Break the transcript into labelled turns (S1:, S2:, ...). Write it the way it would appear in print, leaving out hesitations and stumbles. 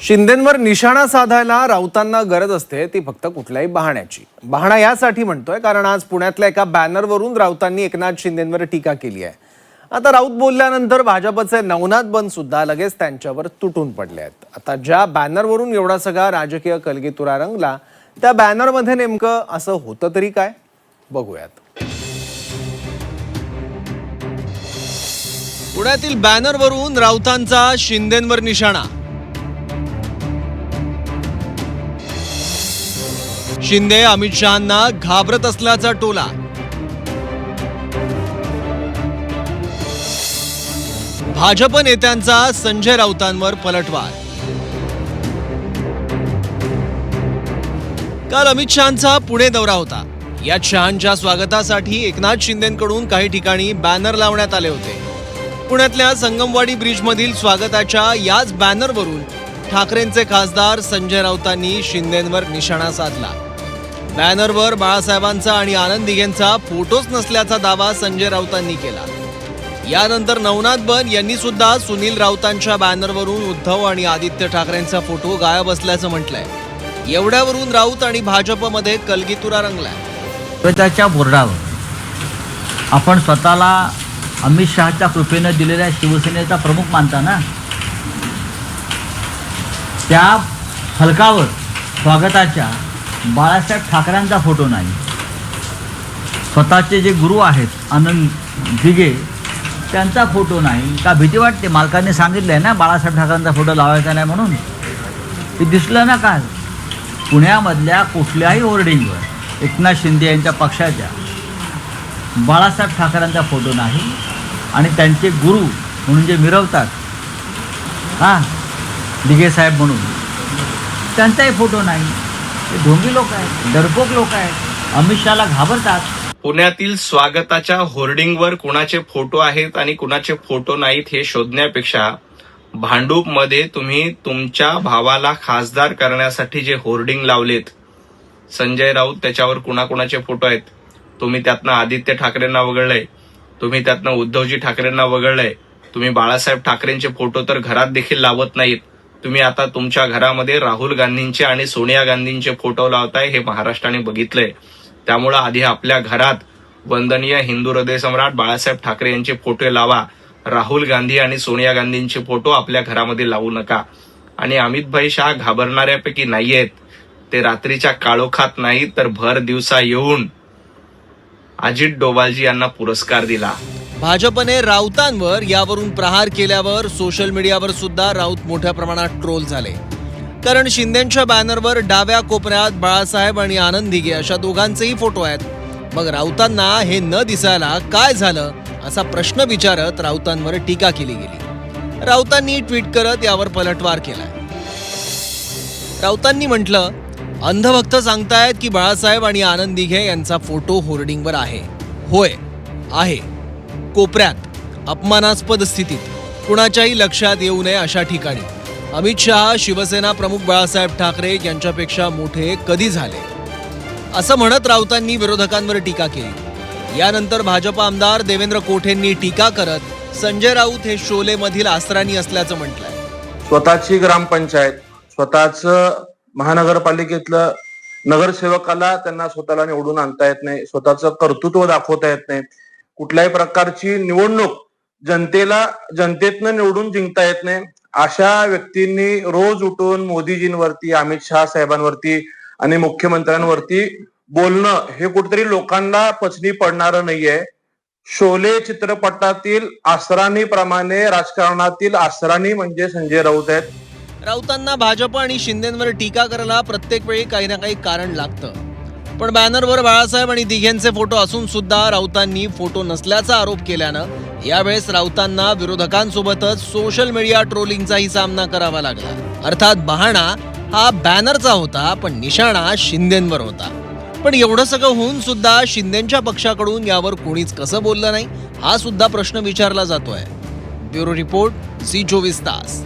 S1: शिंदेंवर निशाणा साधायला राऊतांना गरज असते ती फक्त कुठल्याही बहाण्याची. बहाणा यासाठी म्हणतोय कारण आज पुण्यातल्या एका बॅनरवरून राऊतांनी एकनाथ शिंदेंवर टीका केली आहे. आता राऊत बोलल्यानंतर भाजपचे नवनाथ बन सुद्धा लगेच त्यांच्यावर तुटून पडले आहेत. आता ज्या बॅनरवरून एवढा सगळा राजकीय कलगीतुरा रंगला त्या बॅनरमध्ये नेमकं असं होतं तरी काय, बघूयात.
S2: पुण्यातील बॅनरवरून राऊतांचा शिंदेंवर निशाणा. शिंदे अमित शहांना घाबरत असल्याचा टोला. भाजप नेत्यांचा संजय राऊतांवर पलटवार. काल अमित शहांचा पुणे दौरा होता. यात शहांच्या स्वागतासाठी एकनाथ शिंदेंकडून काही ठिकाणी बॅनर लावण्यात आले होते. पुण्यातल्या संगमवाडी ब्रिजमधील स्वागताच्या याच बॅनरवरून ठाकरेंचे खासदार संजय राऊतांनी शिंदेंवर निशाणा साधला. बॅनरवर बाळासाहेबांचा आणि आनंद दिघेंचा फोटोच नसल्याचा दावा संजय राऊतांनी केला. यानंतर नवनाथ बन यांनी सुद्धा सुनील राऊतांच्या बॅनरवरून उद्धव आणि आदित्य ठाकरेंचा फोटो गायब असल्याचं म्हटलंय. एवढ्यावरून राऊत आणि भाजपमध्ये कलगीतुरा रंगलाय.
S3: त्याच्या बोर्डावर आपण स्वतःला अमित शहाच्या कृपेनं दिलेल्या शिवसेनेचा प्रमुख मानता ना, त्या फलकावर स्वागताच्या बाळासाहेब ठाकरेंचा फोटो नाही. स्वतःचे जे गुरु आहेत आनंद दिघे त्यांचा फोटो नाही. का भीती वाटते? मालकांनी सांगितलं आहे ना बाळासाहेब ठाकरेंचा फोटो लावायचा नाही म्हणून. ते दिसलं ना काल पुण्यामधल्या कुठल्याही होर्डिंगवर एकनाथ शिंदे यांच्या पक्षाच्या बाळासाहेब ठाकरेंचा फोटो नाही. आणि त्यांचे गुरु म्हणून जे मिरवतात दिघे साहेब म्हणून, त्यांचाही फोटो नाही. ते ढोंगी लोक आहेत, डरपोक लोक आहेत, अमित शहाला घाबरतात.
S4: पुण्यातील स्वागताच्या होर्डिंगवर कुणाचे फोटो आहेत आणि कुणाचे फोटो नाहीत हे शोधण्यापेक्षा भांडूपमध्ये तुम्ही तुमच्या भावाला खासदार करण्यासाठी जे होर्डिंग लावलेत, संजय राऊत त्याच्यावर कुणाकुणाचे फोटो आहेत. तुम्ही त्यातनं आदित्य ठाकरेंना वगळलंय, तुम्ही त्यातनं उद्धवजी ठाकरेंना वगळलंय, तुम्ही बाळासाहेब ठाकरेंचे फोटो तर घरात देखील लावत नाहीत. तुम्ही आता तुमच्या घरामध्ये राहुल गांधींचे आणि सोनिया गांधींचे फोटो लावताय. हे महाराष्ट्राने बघितलंय. त्यामुळं आधी आपल्या घरात वंदनीय हिंदू हृदय सम्राट बाळासाहेब ठाकरे यांचे फोटो लावा. राहुल गांधी आणि सोनिया गांधींचे फोटो आपल्या घरामध्ये लावू नका. आणि अमितभाई शहा घाबरणाऱ्यापैकी नाहीयेत. ते रात्रीच्या काळोखात नाही तर भर दिवसा येऊन अजित डोभालजी यांना पुरस्कार दिला.
S2: भाजपने राऊतांवर यावरून प्रहार केल्यावर सोशल मीडियावर सुद्धा राऊत मोठ्या प्रमाणात ट्रोल झाले. कारण शिंदेंच्या बॅनरवर डाव्या कोपऱ्यात बाळासाहेब आणि आनंद दिघे अशा दोघांचेही फोटो आहेत. मग राऊतांना हे न दिसायला काय झालं असा प्रश्न विचारत राऊतांवर टीका केली गेली. राऊतांनी ट्विट करत यावर पलटवार केलाय. राऊतांनी म्हटलं, अंधभक्त सांगतायत की बाळासाहेब आणि आनंद दिघे यांचा फोटो होर्डिंगवर आहे. होय आहे, कोपऱ्यात, अपमानास्पद स्थितीत, कुणाच्याही लक्षात येऊ नये अशा ठिकाणी. अमित शहा शिवसेना प्रमुख बाळासाहेब ठाकरे यांच्यापेक्षा मोठे कधी झाले, असं म्हणत राऊतांनी विरोधकांवर टीका केली. यानंतर भाजप आमदार देवेंद्र कोठेंनी टीका करत संजय राऊत हे शोलेमधील आसराणी असल्याचं म्हटलंय.
S5: स्वतःची ग्रामपंचायत, स्वतःच महानगरपालिकेतलं नगरसेवकाला त्यांना स्वतःला निवडून आणता येत नाही, स्वतःचं कर्तृत्व दाखवता येत नाही, कुठल्याही प्रकारची निवडणूक जनतेतनं निवडून जिंकता येत नाही. अशा व्यक्तींनी रोज उठून मोदीजींवरती, अमित शहा साहेबांवरती आणि मुख्यमंत्र्यांवरती बोलणं हे कुठेतरी लोकांना पचनी पडणारं नाहीये. शोले चित्रपटातील आसराणीप्रमाणे राजकारणातील आसराणी म्हणजे संजय राऊत आहेत.
S2: राऊतांना भाजप आणि शिंदेंवर टीका करायला प्रत्येक वेळी काही ना काही कारण लागतं. पण बॅनरवर बाळासाहेब आणि दिघेंचे फोटो असून सुद्धा राऊतांनी फोटो नसल्याचा आरोप केल्यानं यावेळेस राऊतांना विरोधकांसोबतच सोशल मीडिया ट्रोलिंगचाही सामना करावा लागला. अर्थात बहाणा हा बॅनरचा होता पण निशाणा शिंदेंवर होता. पण एवढं सगळं होऊन सुद्धा शिंदेंच्या पक्षाकडून यावर कोणीच कसं बोललं नाही हा सुद्धा प्रश्न विचारला जातोय. ब्युरो रिपोर्ट, झी 24 तास.